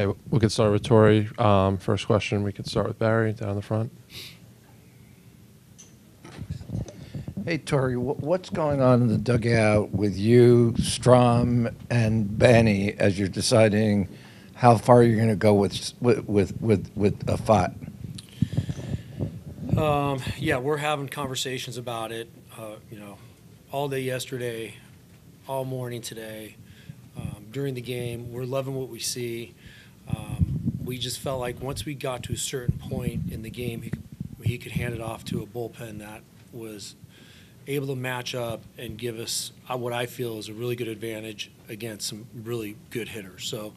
Okay, we could start with Torey. First question, we could start with Barry down the front. Hey, Torey, what's going on in the dugout with you, Strom, and Benny as you're deciding how far you're going to go with Pfaadt? Yeah, we're having conversations about it, all day yesterday, all morning today, during the game. We're loving what we see. We just felt like once we got to a certain point in the game, he could hand it off to a bullpen that was able to match up and give us what I feel is a really good advantage against some really good hitters. So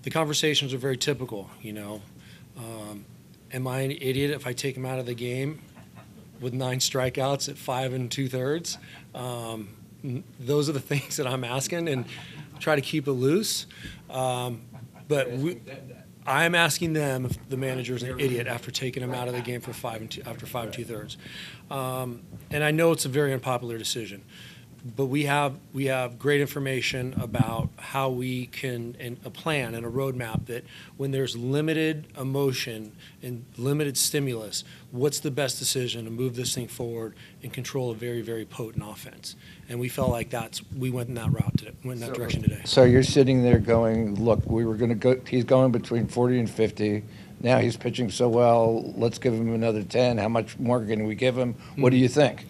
the conversations are very typical, Am I an idiot if I take him out of the game with 9 strikeouts at 5 2/3? Those are the things that I'm asking, and try to keep it loose. But I'm asking them if the manager's an idiot after taking him out of the game for 5 2/3. And I know it's a very unpopular decision, but we have great information about how we can, and a plan and a roadmap that when there's limited emotion and limited stimulus, what's the best decision to move this thing forward and control a very, very potent offense. And we felt like we went in that route today, went in that direction today. So you're sitting there going, look, we were going to go, he's going between 40 and 50. Now he's pitching so well, let's give him another 10. How much more can we give him? What do you think?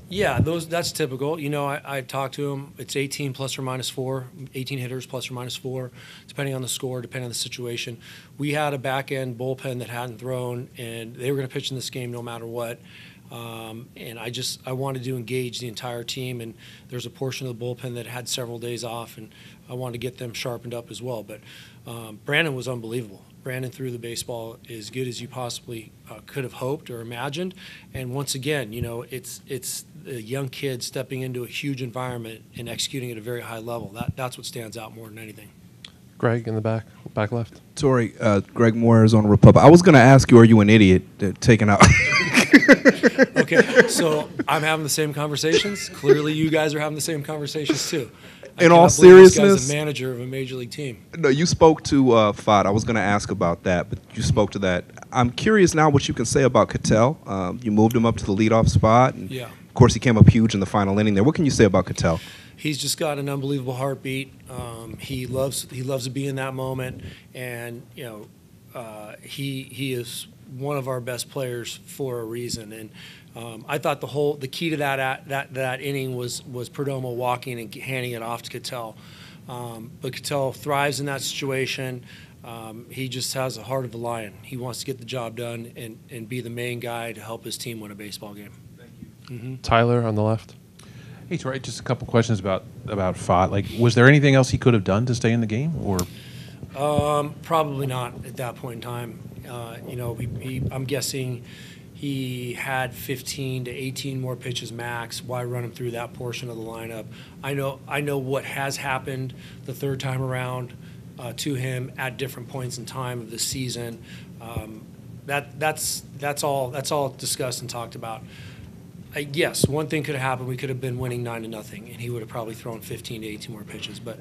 Yeah, that's typical. I talked to him. It's 18 plus or minus 4, 18 hitters plus or minus 4, depending on the score, depending on the situation. We had a back-end bullpen that hadn't thrown, and they were going to pitch in this game no matter what. And I wanted to engage the entire team, and there's a portion of the bullpen that had several days off, and I wanted to get them sharpened up as well. But Brandon was unbelievable. Brandon threw the baseball as good as you possibly could have hoped or imagined. And once again, it's a young kid stepping into a huge environment and executing at a very high level. That's what stands out more than anything. Greg in the back left. Torey, Greg Moore, Arizona Republic. I was going to ask you, are you an idiot taking out? Okay, so I'm having the same conversations. Clearly, you guys are having the same conversations too. In all seriousness, this guy's a manager of a major league team. No, you spoke to Pfaadt. I was going to ask about that, but you spoke to that. I'm curious now what you can say about Cattell. You moved him up to the leadoff spot, and yeah. Of course, he came up huge in the final inning there. What can you say about Cattell? He's just got an unbelievable heartbeat. He loves to be in that moment, and he is one of our best players for a reason. And I thought the key to that inning was Perdomo walking and handing it off to Cattell. But Cattell thrives in that situation. He just has the heart of a lion. He wants to get the job done and be the main guy to help his team win a baseball game. Thank you. Mm-hmm. Tyler on the left. Hey, Torey, just a couple questions about Pfaadt. Like, was there anything else he could have done to stay in the game, or? Probably not at that point in time. I'm guessing he had 15 to 18 more pitches max. Why run him through that portion of the lineup? I know what has happened the third time around to him at different points in time of the season. That's all discussed and talked about. Yes, one thing could have happened. We could have been winning 9-0, and he would have probably thrown 15 to 18 more pitches. But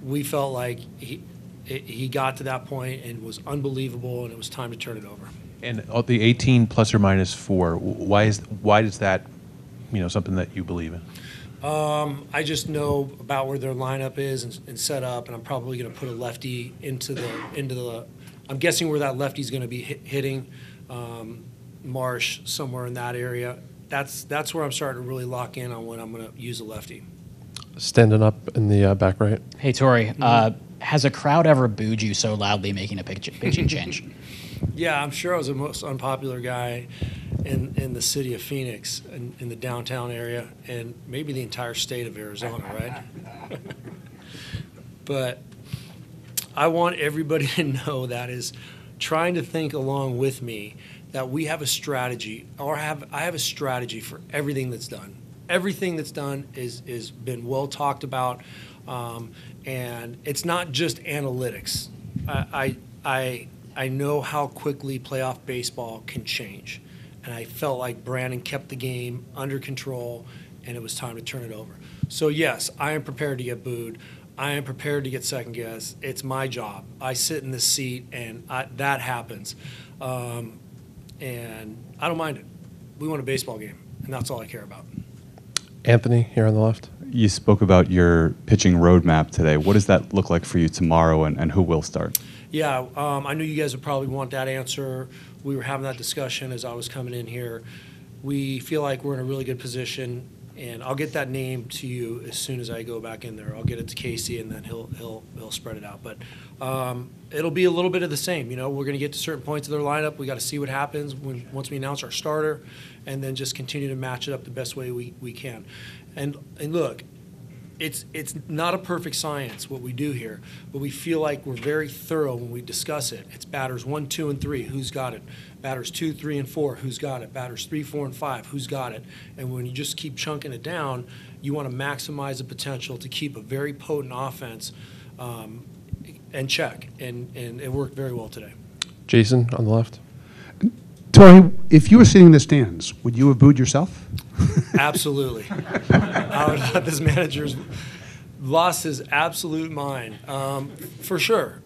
we felt like he got to that point and was unbelievable, and it was time to turn it over. And the 18 plus or minus 4, why is that, something that you believe in? I just know about where their lineup is and set up, and I'm probably going to put a lefty into the. I'm guessing where that lefty's going to be hitting, Marsh, somewhere in that area. That's where I'm starting to really lock in on when I'm going to use a lefty. Standing up in the back right. Hey, Torey, has a crowd ever booed you so loudly making a pitching change? Yeah, I'm sure I was the most unpopular guy in the city of Phoenix, in the downtown area, and maybe the entire state of Arizona, right? But I want everybody to know that is trying to think along with me that we have a strategy, I have a strategy for everything that's done. Everything that's done is been well talked about, and it's not just analytics. I know how quickly playoff baseball can change, and I felt like Brandon kept the game under control, and it was time to turn it over. So yes, I am prepared to get booed. I am prepared to get second guess. It's my job. I sit in this seat, and that happens. And I don't mind it. We won a baseball game, and that's all I care about. Anthony, here on the left. You spoke about your pitching roadmap today. What does that look like for you tomorrow, and who will start? Yeah, I knew you guys would probably want that answer. We were having that discussion as I was coming in here. We feel like we're in a really good position, and I'll get that name to you as soon as I go back in there. I'll get it to Casey, and then he'll spread it out. But it'll be a little bit of the same. You know, we're going to get to certain points of their lineup. We got to see what happens once we announce our starter, and then just continue to match it up the best way we can. And look, it's not a perfect science what we do here, but we feel like we're very thorough when we discuss it. It's batters 1, 2, and 3, who's got it? Batters 2, 3, and 4, who's got it? Batters 3, 4, and 5, who's got it? And when you just keep chunking it down, you want to maximize the potential to keep a very potent offense and check. And it worked very well today. Jason, on the left. Torey, if you were sitting in the stands, would you have booed yourself? Absolutely. I would have this manager's lost his absolute mind, for sure.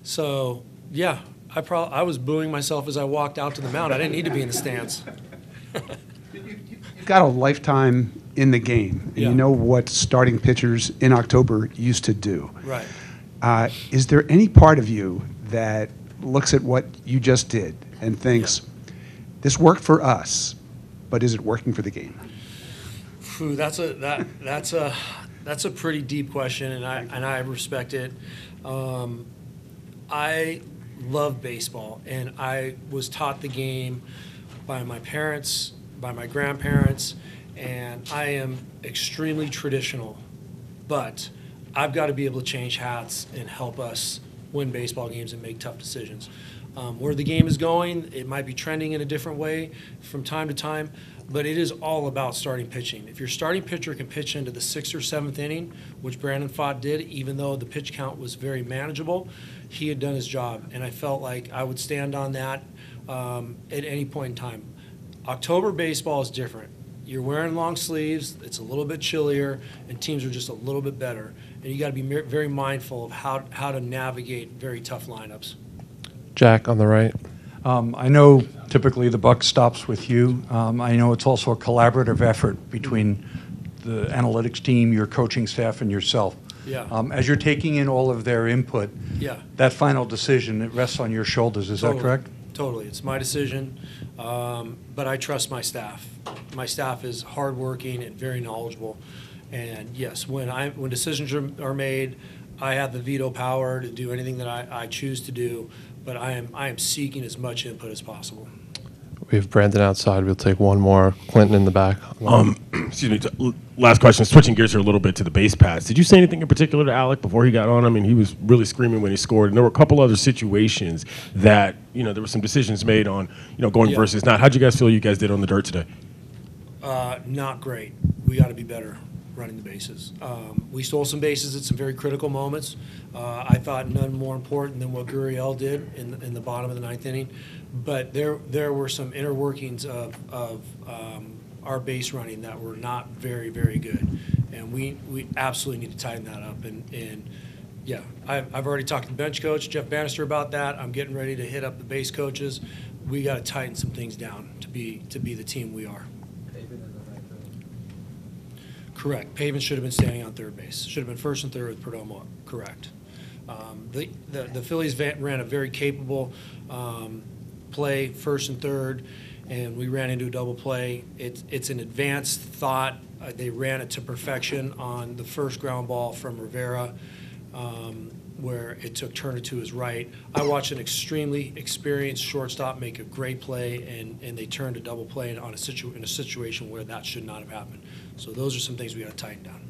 So, yeah, I was booing myself as I walked out to the mound. I didn't need to be in the stands. You've got a lifetime in the game, and Yeah. you know what starting pitchers in October used to do. Right. Is there any part of you that looks at what you just did and thinks, this worked for us, but is it working for the game? Phew, that's a pretty deep question, and I respect it. I love baseball, and I was taught the game by my parents, by my grandparents, and I am extremely traditional. But I've got to be able to change hats and help us win baseball games and make tough decisions. Where the game is going, it might be trending in a different way from time to time, but it is all about starting pitching. If your starting pitcher can pitch into the 6th or 7th inning, which Brandon Pfaadt did, even though the pitch count was very manageable, he had done his job, and I felt like I would stand on that at any point in time. October baseball is different. You're wearing long sleeves, it's a little bit chillier, and teams are just a little bit better. And you got to be very mindful of how to navigate very tough lineups. Jack, on the right. I know typically the buck stops with you. I know it's also a collaborative effort between the analytics team, your coaching staff, and yourself. Yeah. As you're taking in all of their input, Yeah. that final decision, it rests on your shoulders. Is that correct? Totally. It's my decision, but I trust my staff. My staff is hardworking and very knowledgeable. And yes, when decisions are made, I have the veto power to do anything that I choose to do, but I am seeking as much input as possible. We have Brandon outside. We'll take one more. Clinton in the back. Excuse me. Last question. Switching gears here a little bit to the base paths. Did you say anything in particular to Alec before he got on? I mean, he was really screaming when he scored, and there were a couple other situations that there were some decisions made on going versus not. How'd you guys feel you guys did on the dirt today? Not great. We got to be better running the bases. We stole some bases at some very critical moments. I thought none more important than what Gurriel did in the bottom of the 9th inning. But there were some inner workings of our base running that were not very, very good. And we absolutely need to tighten that up. And yeah, I've already talked to the bench coach, Jeff Bannister, about that. I'm getting ready to hit up the base coaches. We got to tighten some things down to be the team we are. Correct. Pavin should have been standing on third base. Should have been first and third with Perdomo. Correct. The Phillies ran a very capable play, first and third, and we ran into a double play. It's an advanced thought. They ran it to perfection on the first ground ball from Rivera, where it took Turner to his right. I watched an extremely experienced shortstop make a great play, and they turned a double play in a situation where that should not have happened. So those are some things we got to tighten down.